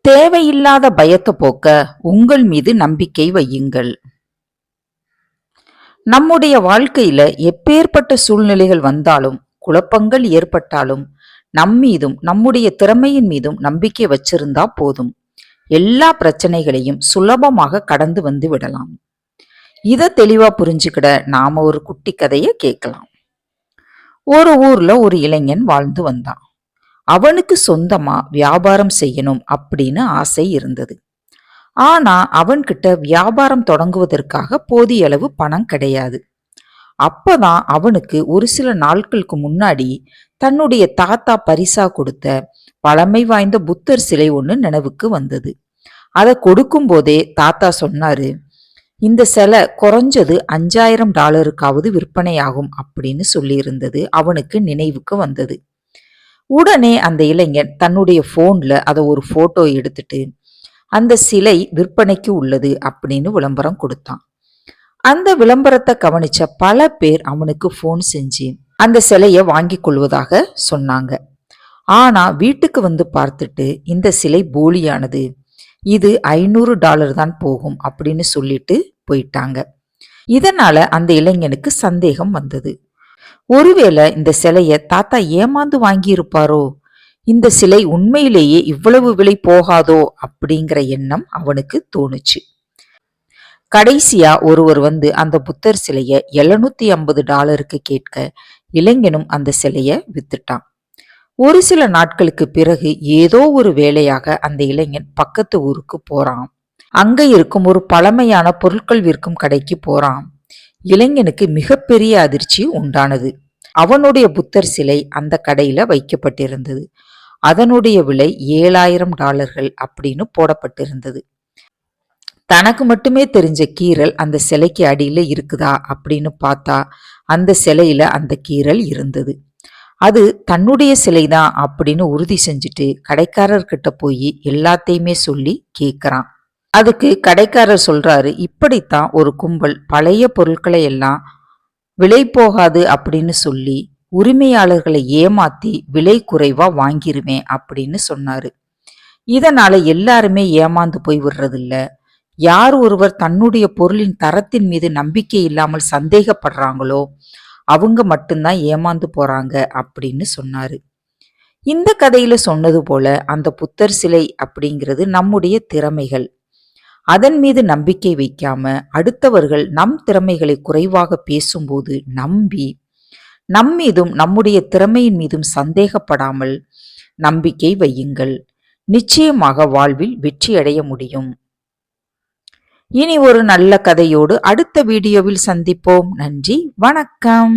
தேவையில்லாத பயத்தை போக்க உங்கள் மீது நம்பிக்கை வையுங்கள். நம்முடைய வாழ்க்கையில எப்பேற்பட்ட சூழ்நிலைகள் வந்தாலும், குழப்பங்கள் ஏற்பட்டாலும், நம்மீதும் நம்முடைய திறமையின் மீதும் நம்பிக்கை வச்சிருந்தா போதும். எல்லா பிரச்சனைகளையும் சுலபமாக கடந்து வந்து விடலாம். இத தெளிவா புரிஞ்சுக்கிட நாம ஒரு குட்டி கதைய கேட்கலாம். ஒரு ஊர்ல ஒரு இளைஞன் வாழ்ந்து வந்தான். அவனுக்கு சொந்தமா வியாபாரம் செய்யணும் அப்படின்னு ஆசை இருந்தது. ஆனா அவன்கிட்ட வியாபாரம் தொடங்குவதற்காக போதிய அளவு பணம் கிடையாது. அப்பதான் அவனுக்கு ஒரு சில நாட்களுக்கு முன்னாடி தன்னுடைய தாத்தா பரிசா கொடுத்த பழமை வாய்ந்த புத்தர் சிலை ஒண்ணு நினைவுக்கு வந்தது. அதை கொடுக்கும் போதே தாத்தா சொன்னாரு, இந்த சிலை குறைஞ்சது $5000 விற்பனையாகும் அப்படின்னு சொல்லி இருந்தது அவனுக்கு நினைவுக்கு வந்தது. உடனே அந்த இளைஞன் தன்னுடைய போன்ல அதை ஒரு போட்டோ எடுத்துட்டு அந்த சிலை விற்பனைக்கு உள்ளது அப்படின்னு விளம்பரம் கொடுத்தான். அந்த விளம்பரத்தை கவனிச்ச பல பேர் அவனுக்கு போன் செஞ்சு அந்த சிலையை வாங்கி கொள்வதாக சொன்னாங்க. ஆனா வீட்டுக்கு வந்து பார்த்துட்டு இந்த சிலை போலியானது, இது $500 தான் போகும் அப்படின்னு சொல்லிட்டு போயிட்டாங்க. இதனால அந்த இளைஞனுக்கு சந்தேகம் வந்தது. ஒருவேளை இந்த சிலைய தாத்தா ஏமாந்து வாங்கி இருப்பாரோ, இந்த சிலை உண்மையிலேயே இவ்வளவு விலை போகாதோ அப்படிங்கிற எண்ணம் அவனுக்கு தோணுச்சு. கடைசியா ஒருவர் வந்து அந்த புத்தர் சிலைய $750 கேட்க இளைஞனும் அந்த சிலைய வித்துட்டான். ஒரு சில நாட்களுக்கு பிறகு ஏதோ ஒரு வேலையாக அந்த இளைஞன் பக்கத்து ஊருக்கு போறான். அங்க இருக்கும் ஒரு பழமையான பொருட்கள் விற்கும் கடைக்கு போறான். இளைஞனுக்கு மிகப்பெரிய அதிர்ச்சி உண்டானது. அவனுடைய புத்தர் சிலை அந்த கடையில வைக்கப்பட்டிருந்தது. அதனுடைய விலை $7000 அப்படின்னு போடப்பட்டிருந்தது. தனக்கு மட்டுமே தெரிஞ்ச கீறல் அந்த சிலைக்கு அடியில இருக்குதா அப்படின்னு பார்த்தா அந்த சிலையில அந்த கீறல் இருந்தது. அது தன்னுடைய சிலைதான் அப்படின்னு உறுதி செஞ்சுட்டு கடைக்காரர்கிட்ட போய் எல்லாத்தையுமே சொல்லி கேட்கறான். அதுக்கு கடைக்காரர் சொல்றாரு, இப்படித்தான் ஒரு கும்பல் பழைய பொருட்களை எல்லாம் விலை போகாது அப்படின்னு சொல்லி உரிமையாளர்களை ஏமாத்தி விலை குறைவா வாங்கிருவேன் அப்படின்னு சொன்னாரு. இதனால எல்லாருமே ஏமாந்து போய் விடுறதில்ல. யார் ஒருவர் தன்னுடைய பொருளின் தரத்தின் மீது நம்பிக்கை இல்லாமல் சந்தேகப்படுறாங்களோ அவங்க மட்டும்தான் ஏமாந்து போறாங்க அப்படின்னு சொன்னாரு. இந்த கதையில சொன்னது போல அந்த புத்தர் சிலை அப்படிங்கிறது நம்முடைய திறமைகள். அதன் மீது நம்பிக்கை வைக்காம அடுத்தவர்கள் நம் திறமைகளை குறைவாக பேசும்போது நம்பி நம்மீதும் நம்முடைய திறமையின் மீதும் சந்தேகப்படாமல் நம்பிக்கை வையுங்கள். நிச்சயமாக வாழ்வில் வெற்றி அடைய முடியும். இனி ஒரு நல்ல கதையோடு அடுத்த வீடியோவில் சந்திப்போம். நன்றி, வணக்கம்.